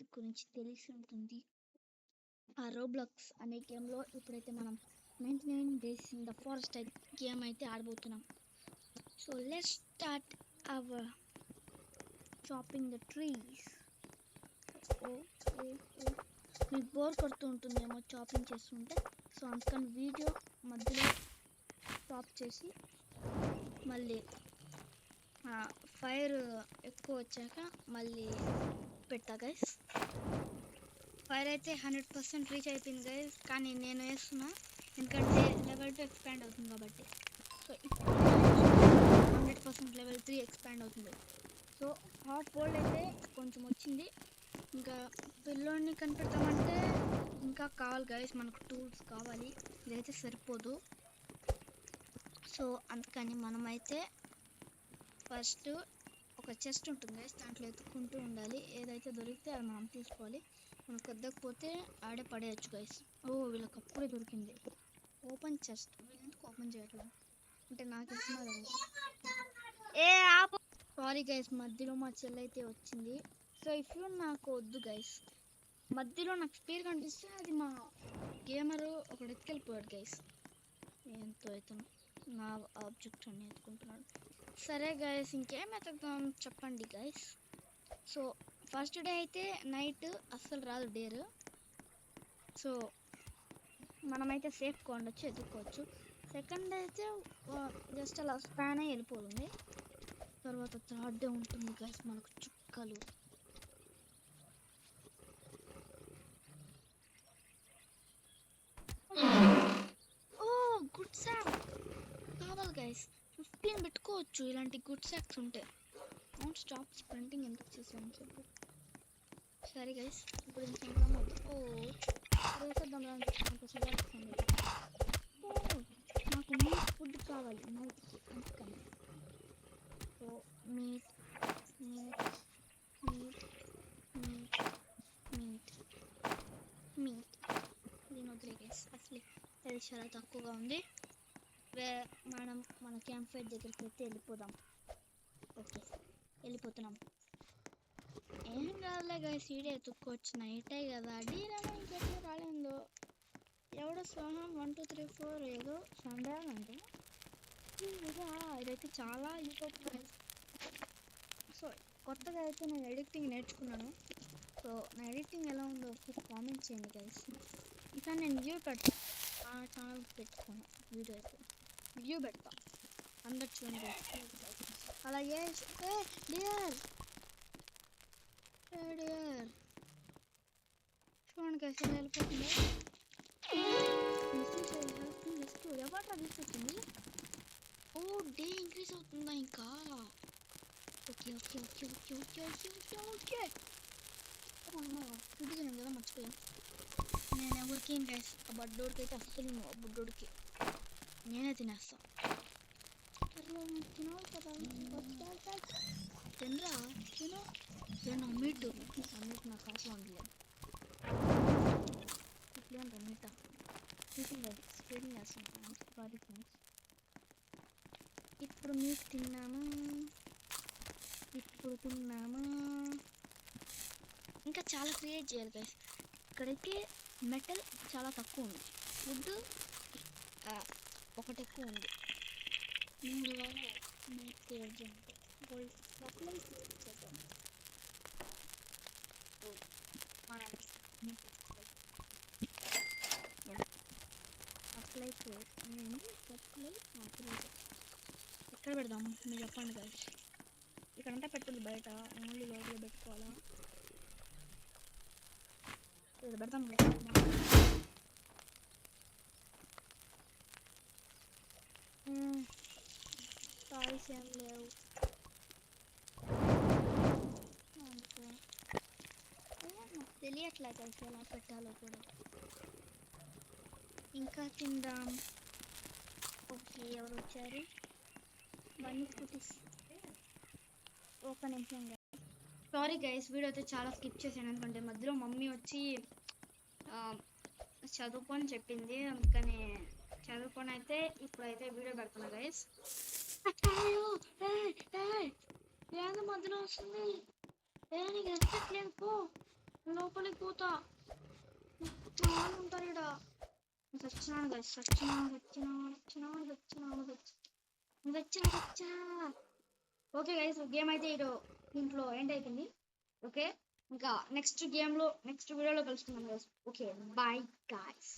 Ride గురించి తెలిసి ఉంటుంది. ఆ రోబ్లాక్స్ అనే గేమ్లో ఇప్పుడైతే మనం 99 days in the forest game అయితే ఆడబోతున్నాం. So let's start our chopping the trees. మీకు బోర్ కొడుతూ ఉంటుందేమో చాపింగ్ చేస్తుంటే, సో అందుకని వీడియో మధ్యలో స్టాప్ చేసి మళ్ళీ ఫైర్ ఎక్కువ వచ్చాక మళ్ళీ పెట్టా గైస్. ఫైర్ అయితే 100% రీచ్ అయిపోయింది గైస్, కానీ నేను వేస్తున్నా ఎందుకంటే లెవెల్ 2 ఎక్స్పాండ్ అవుతుంది కాబట్టి. సో ఇప్పుడు 100% లెవెల్ 3 ఎక్స్పాండ్ అవుతుంది. సో హాట్ బోల్డ్ అయితే కొంచెం వచ్చింది. ఇంకా పిల్లోని కనిపెడతామంటే ఇంకా కావాలి గైస్, మనకు టూల్స్ కావాలి, ఇదైతే సరిపోదు. సో అందుకని మనమైతే ఫస్ట్ ఒక చెస్ట్ ఉంటుంది గైస్, దాంట్లో ఎత్తుక్కుంటూ ఉండాలి. ఏదైతే దొరికితే అది మనం తీసుకోవాలి. మనకు వద్దకపోతే ఆడే పడేయచ్చు గైస్. వీళ్ళకి అప్పుడే దొరికింది ఓపెన్ చెస్ట్. వీళ్ళెందుకు ఓపెన్ చేయట్లేదు అంటే నాకు ఇస్తున్నారు. సారీ గైస్, మధ్యలో మా చెల్లి అయితే వచ్చింది. సో ఇఫ్ నాకు వద్దు గైస్, మధ్యలో నాకు స్పీడ్ కనిపిస్తే అది మా గేమరు ఒకడు ఎత్తుకెళ్ళిపోయాడు గైస్. ఎంతో ఇతను నా ఆబ్జెక్ట్ అని ఎత్తుకుంటున్నాడు. సరే గైస్, ఇంకేం ఎత్తుకుతాం చెప్పండి గైస్. సో ఫస్ట్ డే అయితే నైట్ అస్సలు రాదు డేర్. సో మనమైతే సేఫ్గా ఉండొచ్చు, ఎత్తుక్కోవచ్చు. సెకండ్ డే అయితే జస్ట్ అలా స్పాన్ అయ్యి వెళ్ళిపోతుంది. తర్వాత థర్డ్ డే ఉంటుంది గైస్ మనకు చుక్కలు. గుడ్ సాక్ కావాలి గైస్, 15 పెట్టుకోవచ్చు ఇలాంటి గుడ్ సాక్స్ ఉంటే. అవును, స్టాప్ స్ప్రింటింగ్ ఎందుకు చేసాను చెప్పు. సరే గైస్, ఇప్పుడు ఇంకేం వేసేద్దాం నాకు మీట్ ఫుడ్ కావాలి నైట్కి, అందుకని. So meet meet meet meet meet meet దీని వదిలే గైస్, అసలే అది చాలా తక్కువగా ఉంది. మనం మన క్యాంప్ ఫైర్ దగ్గరికి అయితే వెళ్ళిపోదాం. ఓకే, వెళ్ళిపోతున్నాం. ఏం కాదులే గైస్, ఈడే ఎత్తుక్కోవచ్చు, నైటే కదా. డీరేమో ఇంకెప్పుడు రాలేదు. ఎవడో సోహం 1 2 3 4 ఏదో సండే అంటే ఇదైతే చాలా యూట్యూబ్. సో కొత్తగా అయితే నేను ఎడిటింగ్ నేర్చుకున్నాను. సో నా ఎడిటింగ్ ఎలా ఉందో ఒకసారి కామెంట్ చేయండి గైస్. ఇంకా నేను వ్యూ పెడతాను, ఆ ఛానల్ పెట్టుకున్నాను. వీడియో అయితే వ్యూ పెడతా, అందరు చూడండి. అలాగే డియర్ చూడండి గైస్ వెళ్ళిపోతుంది. ఎవరు తీసుకొచ్చింది? డే ఇంక్రీజ్ అవుతుందా ఇంకా? Okay okay okay okay okay okay okay food తిన్నాం కదా, మర్చిపోయాం. నేను ఎవరికి ఏం గైస్, ఆ బడ్డోడికి అయితే అస్సలు బుడ్డోడికి నేనే తినేస్తాను. తినాలి కదా, తినరా తిను. నేను అమ్మీటు నాకు అవసరం ఉండలేదు. ఇట్లా రమ్మీట స్పీడింగ్ వేస్తాను. సారీ ఫ్రెండ్స్, ఇప్పుడు మీకు తిన్నాము, ఇప్పుడు తిన్నాము. ఇంకా చాలా క్రియేట్ చేయాలి గైస్. ఇక్కడైతే మెటల్ చాలా తక్కువ ఉంది, ఫుడ్ ఒకటి ఎక్కువ ఉంది. గోల్డ్ సప్లై చేద్దాం. ఎక్కడ పెడదాం మీరు చెప్పండి గైస్. ఇక్కడంతా పెట్టండి, బయట ఓన్లీ లోపల పెట్టుకోవాలా? పెడతాం టాయ్స్ ఏం లేవు. నాకు తెలియట్లేదు అయితే ఎలా పెట్టాలో కూడా. ఇంకా తిందాం. ఓకే, ఎవరు వచ్చారు? బన్నీ స్కూటీస్. ఒక నిమిషం. సారీ గైస్, వీడియో అయితే చాలా స్కిప్ చేశాను ఎందుకంటే మధ్యలో మమ్మీ వచ్చి చదువుకొని చెప్పింది, అందుకని చదువుకొని అయితే ఇప్పుడైతే వీడియో పెడుతున్నా గైస్. ఏంది మధ్యలో వస్తుంది? నీకు రెస్పెక్ట్ లేదు పో. లోపలికి పోతా. చాలా ఉంటారు ఇక్కడ. చచ్చినాను గైస్, చచ్చినా. ఓకే గైస్, గేమ్ అయితే ఇటు దీంట్లో ఎండ్ అయిపోయింది. ఓకే, ఇంకా నెక్స్ట్ వీడియోలో కలుసుకుందాం గైస్. Okay, bye guys.